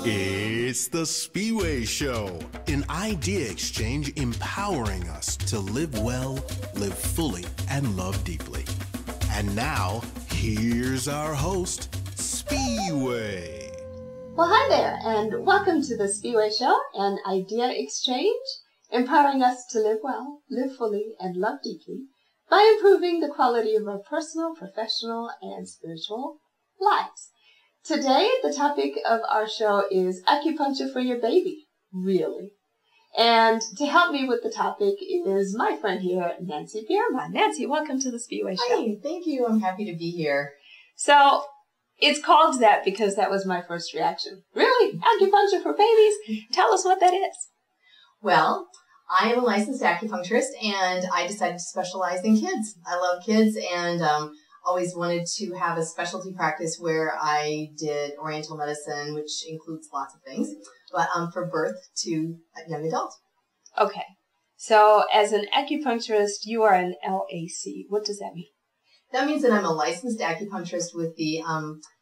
It's the Spiwe Show, an idea exchange empowering us to live well, live fully, and love deeply. And now, here's our host, Spiwe. Well, hi there, and welcome to the Spiwe Show, an idea exchange empowering us to live well, live fully, and love deeply by improving the quality of our personal, professional, and spiritual lives. Today, the topic of our show is acupuncture for your baby. Really? And to help me with the topic is my friend here, Nancy Bierman. Nancy, welcome to the Spiwe Show. Hi, thank you. I'm happy to be here. So, it's called that because that was my first reaction. Really? Acupuncture for babies? Tell us what that is. Well, I am a licensed acupuncturist, and I decided to specialize in kids. I love kids, and always wanted to have a specialty practice where I did Oriental medicine, which includes lots of things, but for birth to young adult. Okay. So as an acupuncturist, you are an LAC. What does that mean? That means that I'm a licensed acupuncturist with the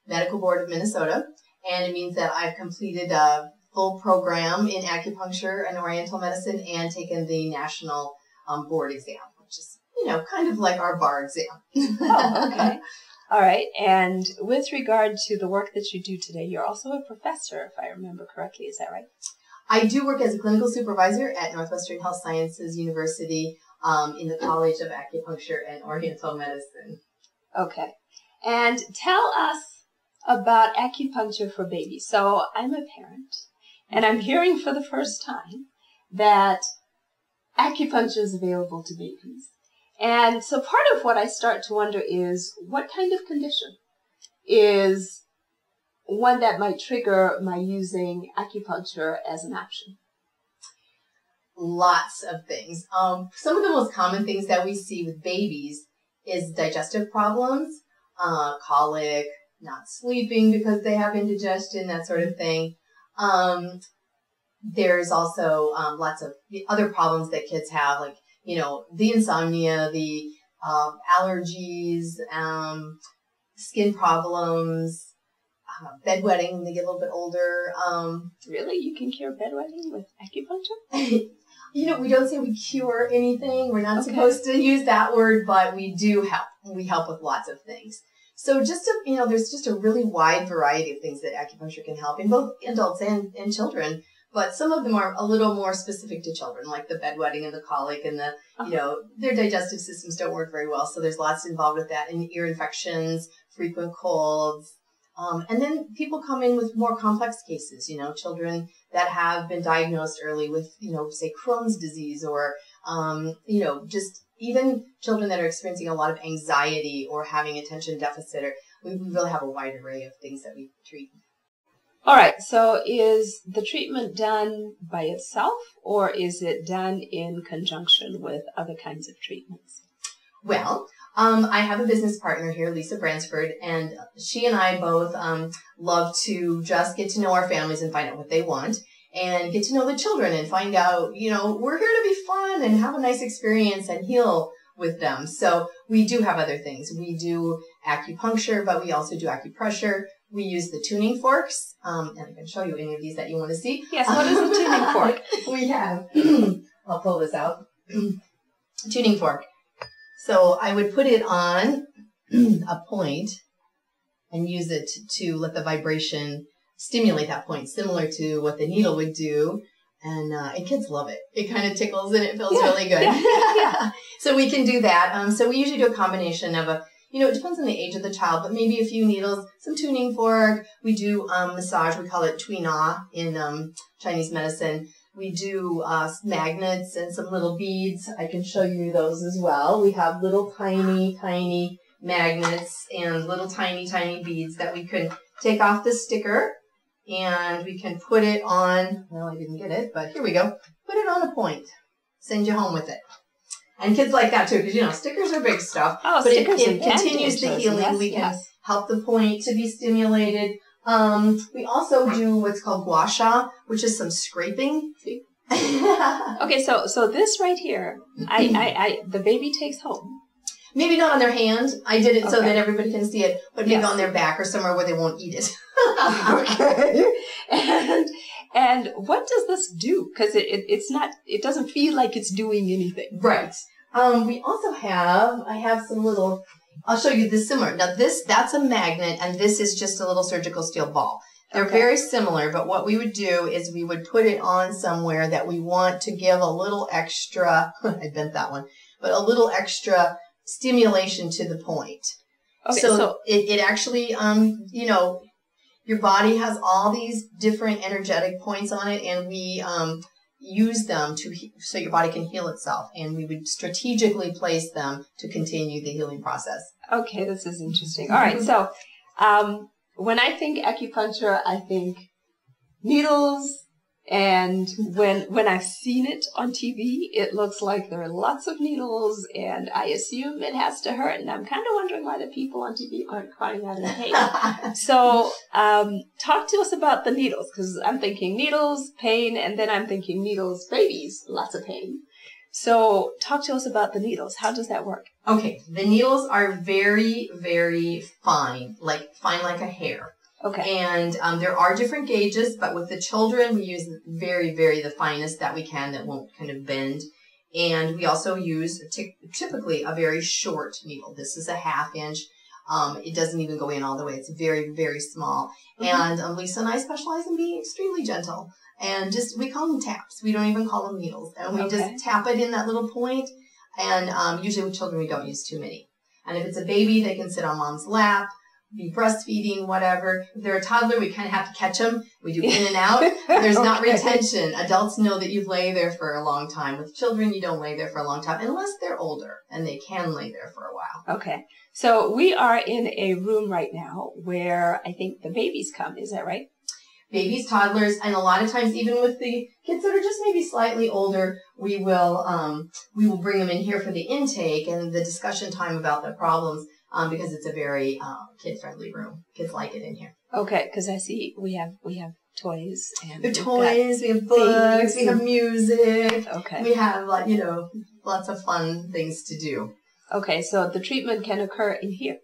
Medical Board of Minnesota, and it means that I've completed a full program in acupuncture and Oriental medicine and taken the national board exam, which is kind of like our bar exam. Oh, okay. All right. And with regard to the work that you do today, you're also a professor, if I remember correctly. Is that right? I do work as a clinical supervisor at Northwestern Health Sciences University in the College of Acupuncture and Oriental Medicine. Okay. And tell us about acupuncture for babies. So I'm a parent, and I'm hearing for the first time that acupuncture is available to babies. And so part of what I start to wonder is what kind of condition is one that might trigger my using acupuncture as an option? Lots of things. Some of the most common things that we see with babies is digestive problems, colic, not sleeping because they have indigestion, that sort of thing. There's also lots of other problems that kids have, like the insomnia, the allergies, skin problems, bedwetting when they get a little bit older. Really? You can cure bedwetting with acupuncture? We don't say we cure anything. We're not supposed to use that word, but we do help. We help with lots of things. So there's just a really wide variety of things that acupuncture can help in both adults and children. But some of them are a little more specific to children, like the bedwetting and the colic and their digestive systems don't work very well. So there's lots involved with that, and ear infections, frequent colds. And then people come in with more complex cases, children that have been diagnosed early with, say Crohn's disease or, just even children that are experiencing a lot of anxiety or having attention deficit. We really have a wide array of things that we treat. All right, so is the treatment done by itself, or is it done in conjunction with other kinds of treatments? Well, I have a business partner here, Lisa Bransford, and she and I both love to just get to know our families and find out what they want, and get to know the children and find out, we're here to be fun and have a nice experience and heal with them. So we do have other things. We do acupuncture, but we also do acupressure. We use the tuning forks, and I can show you any of these that you want to see. Yes, what is a tuning fork? We have, I'll pull this out, tuning fork. So I would put it on a point and use it to let the vibration stimulate that point, similar to what the needle would do. And kids love it. It kind of tickles and it feels really good. Yeah. So we can do that. So we usually do a combination of it depends on the age of the child, but maybe a few needles, some tuning fork. We do massage. We call it Tui Na in Chinese medicine. We do magnets and some little beads. I can show you those as well. We have little tiny magnets and little tiny beads that we can take off the sticker, and we can put it on, well, I didn't get it, but here we go. Put it on a point. Send you home with it. And kids like that too, because stickers are big stuff. Oh, but stickers it continues the healing. Yes, we can help the point to be stimulated. We also do what's called gua sha, which is some scraping. Okay, so this right here, the baby takes home. Maybe not on their hand. I did it so that everybody can see it, but maybe on their back or somewhere where they won't eat it. Okay. And what does this do? Because it doesn't feel like it's doing anything. Right. We also I have some little, I'll show you this similar. Now that's a magnet, and this is just a little surgical steel ball. They're very similar, but what we would do is we would put it on somewhere that we want to give a little extra, I bent that one, but a little extra stimulation to the point. Okay, so it actually, your body has all these different energetic points on it, and we use them so your body can heal itself, and we would strategically place them to continue the healing process. Okay, this is interesting. All right, so when I think acupuncture, I think needles, and when I've seen it on TV, it looks like there are lots of needles, and I assume it has to hurt, and I'm kind of wondering why the people on TV aren't crying out in pain. So talk to us about the needles, because I'm thinking needles, pain, and then I'm thinking needles, babies, lots of pain. So talk to us about the needles. How does that work? Okay, the needles are very, very fine like a hair. Okay. And there are different gauges, but with the children, we use very, very the finest that we can that won't kind of bend. And we also use typically a very short needle. This is a 1/2 inch. It doesn't even go in all the way. It's very, very small. Mm-hmm. And Lisa and I specialize in being extremely gentle. And we call them taps. We don't even call them needles. And we just tap it in that little point. And usually with children, we don't use too many. And if it's a baby, they can sit on mom's lap, be breastfeeding, whatever. If they're a toddler, we kind of have to catch them. We do in and out. There's not retention. Adults know that you lay there for a long time. With children, you don't lay there for a long time unless they're older, and they can lay there for a while. Okay. So we are in a room right now where I think the babies come. Is that right? Babies, toddlers, and a lot of times even with the kids that are just maybe slightly older, we will bring them in here for the intake and the discussion time about their problems. Because it's a very kid-friendly room. Kids like it in here. Okay, because I see we have toys and we have books, we have music. Okay, we have lots of fun things to do. Okay, so the treatment can occur in here.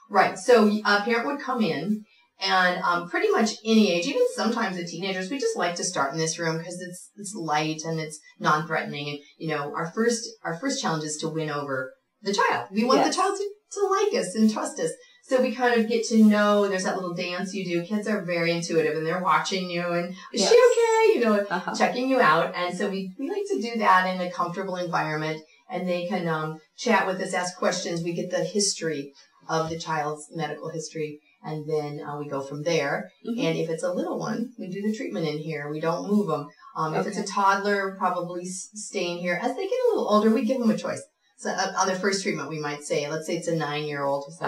Right. So a parent would come in, and pretty much any age, even sometimes the teenagers, we just like to start in this room because it's light and it's non-threatening. And our first challenge is to win over the child. We want the child to like us and trust us. So we kind of get to know, there's that little dance you do. Kids are very intuitive, and they're watching you, and is she okay? Checking you out. And so we like to do that in a comfortable environment, and they can chat with us, ask questions. We get the history of the child's medical history, and then we go from there. Mm-hmm. And if it's a little one, we do the treatment in here. We don't move them. If it's a toddler, probably stay in here. As they get a little older, we give them a choice. So on their first treatment, we might say, let's say it's a 9-year-old. So,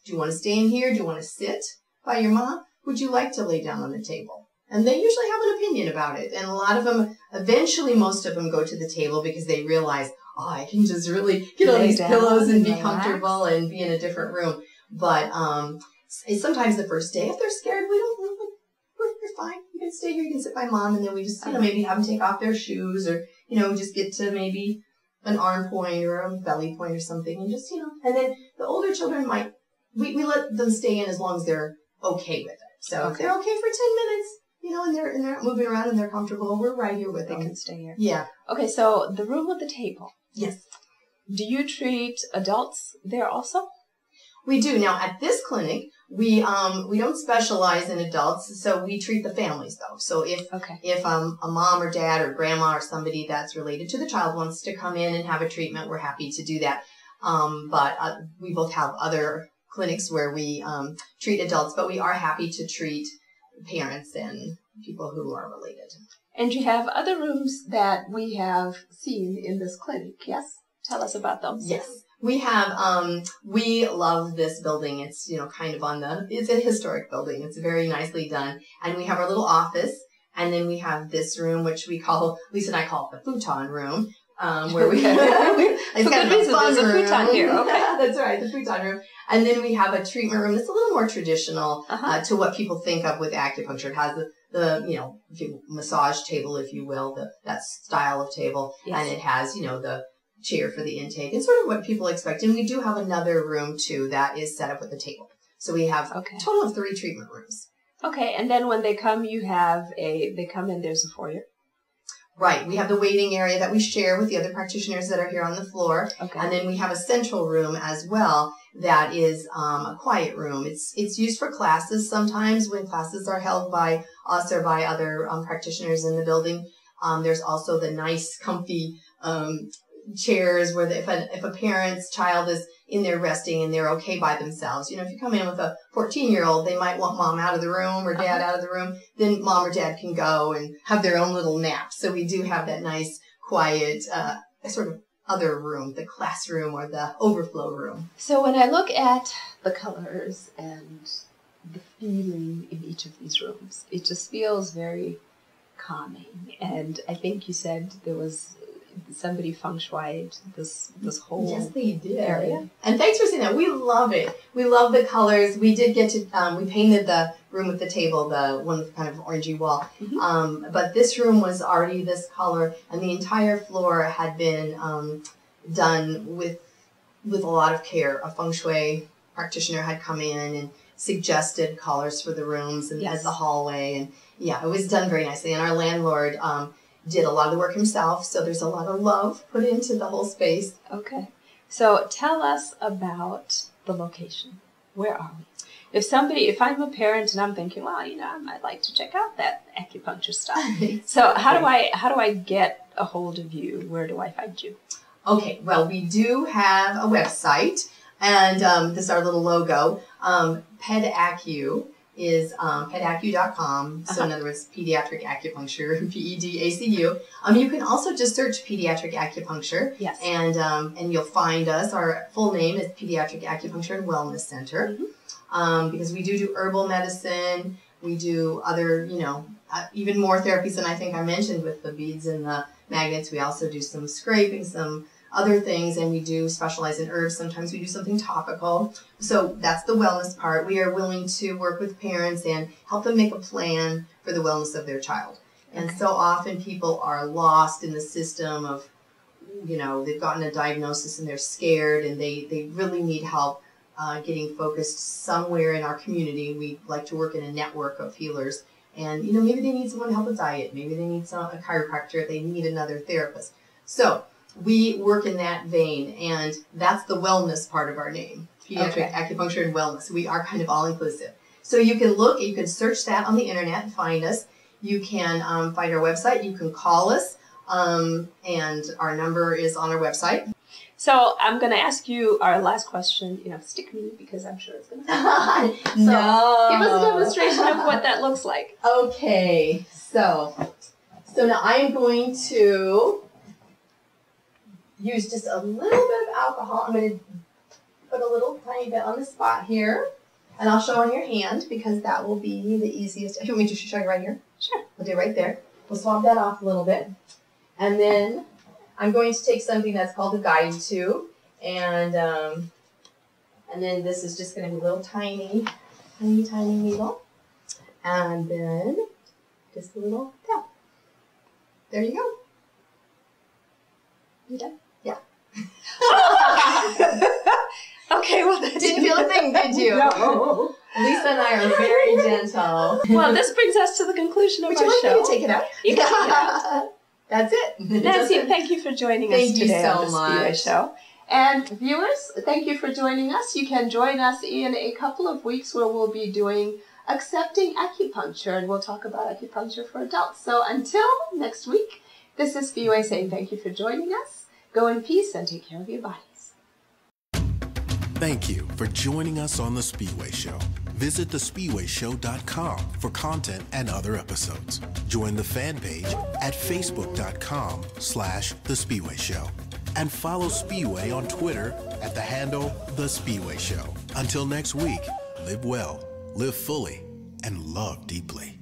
do you want to stay in here? Do you want to sit by your mom? Would you like to lay down on the table? And they usually have an opinion about it. And a lot of them, eventually most of them go to the table because they realize, I can just really get on these pillows and be comfortable and be in a different room. But sometimes the first day, if they're scared, we're fine. You can stay here. You can sit by mom. And then we just, maybe have them take off their shoes or, just get to maybe an arm point or a belly point or something, and just, and then the older children we let them stay in as long as they're okay with it. So if they're okay for 10 minutes, and they're not moving around and they're comfortable, we're right here with them. They can stay here. Yeah. Okay, so the room with the table. Yes. Do you treat adults there also? We do. Now, at this clinic, we don't specialize in adults, so we treat the families, though. So if a mom or dad or grandma or somebody that's related to the child wants to come in and have a treatment, we're happy to do that. But we both have other clinics where we treat adults, but we are happy to treat parents and people who are related. And you have other rooms that we have seen in this clinic, yes? Tell us about those. Yes. We have, we love this building. It's, kind of it's a historic building. It's very nicely done. And we have our little office. And then we have this room, which Lisa and I call it the futon room. Where we it's kind of a fun room. There's a futon here. Okay. That's right, the futon room. And then we have a treatment room that's a little more traditional to what people think of with acupuncture. It has the massage table, if you will, that style of table. Yes. And it has, the chair for the intake and sort of what people expect. And we do have another room too that is set up with a table. So we have a total of 3 treatment rooms. Okay, and then when they come, they come in, there's a foyer. Right. We have the waiting area that we share with the other practitioners that are here on the floor. Okay. And then we have a central room as well that is a quiet room. It's used for classes sometimes when classes are held by us or by other practitioners in the building. There's also the nice, comfy chairs where if a parent's child is in there resting and they're okay by themselves. You know, if you come in with a 14-year-old, they might want mom out of the room or dad out of the room. Then mom or dad can go and have their own little nap. So we do have that nice, quiet, sort of other room, the classroom or the overflow room. So when I look at the colors and the feeling in each of these rooms, it just feels very calming. And I think you said there was somebody feng shui'd this whole yes, they did. area. And thanks for saying that. We love it. We love the colors. We did get to, we painted the room with the table, the one with kind of orangey wall. Mm-hmm. But this room was already this color, and the entire floor had been done with a lot of care. A feng shui practitioner had come in and suggested colors for the rooms and as the hallway. And yeah, it was done very nicely. And our landlord did a lot of the work himself, so there's a lot of love put into the whole space. Okay. So tell us about the location. Where are we? If I'm a parent and I'm thinking, well, you know, I might like to check out that acupuncture stuff. So how do I get a hold of you? Where do I find you? Okay, well, we do have a website, and this is our little logo. PedAcu is pedacu.com. So in other words, pediatric acupuncture, PEDACU. You can also just search pediatric acupuncture. Yes. And you'll find us. Our full name is Pediatric Acupuncture and Wellness Center. Mm-hmm. Because we do herbal medicine. We do other, even more therapies than I think I mentioned with the beads and the magnets. We also do some scraping, some other things, and we do specialize in herbs. Sometimes we do something topical. So that's the wellness part. We are willing to work with parents and help them make a plan for the wellness of their child. And so often people are lost in the system of, they've gotten a diagnosis and they're scared and they really need help getting focused somewhere in our community. We like to work in a network of healers. And, maybe they need someone to help with diet. Maybe they need a chiropractor. They need another therapist. So we work in that vein, and that's the wellness part of our name, Pediatric Acupuncture and Wellness. We are kind of all-inclusive. So you can search that on the internet and find us. You can find our website. You can call us, and our number is on our website. So I'm going to ask you our last question. Stick me, because I'm sure it's going to happen. No. Give us a demonstration of what that looks like. Okay. So now I am going to use just a little bit of alcohol. I'm going to put a little tiny bit on the spot here, and I'll show on your hand because that will be the easiest. If you want me to show you right here? Sure. I'll do it right there. We'll swab that off a little bit. And then I'm going to take something that's called a guide tube, and then this is just going to be a little tiny needle, and then just a little tap. There you go. You done? Yeah. Okay, well, that didn't feel a thing, did you? No. Lisa and I are very gentle. Well, this brings us to the conclusion of our show. Would you like me to take it out? You can take it out. That's it. Nancy, thank you for joining us today on the Spiwe Show. And viewers, thank you for joining us. You can join us in a couple of weeks where we'll be doing Accepting Acupuncture, and we'll talk about acupuncture for adults. So until next week, this is Spiwe saying thank you for joining us. Go in peace and take care of your bodies. Thank you for joining us on The Spiwe Show. Visit thespiweshow.com for content and other episodes. Join the fan page at facebook.com/The Spiwe Show. And follow Spiwe on Twitter at the handle The Spiwe Show. Until next week, live well, live fully, and love deeply.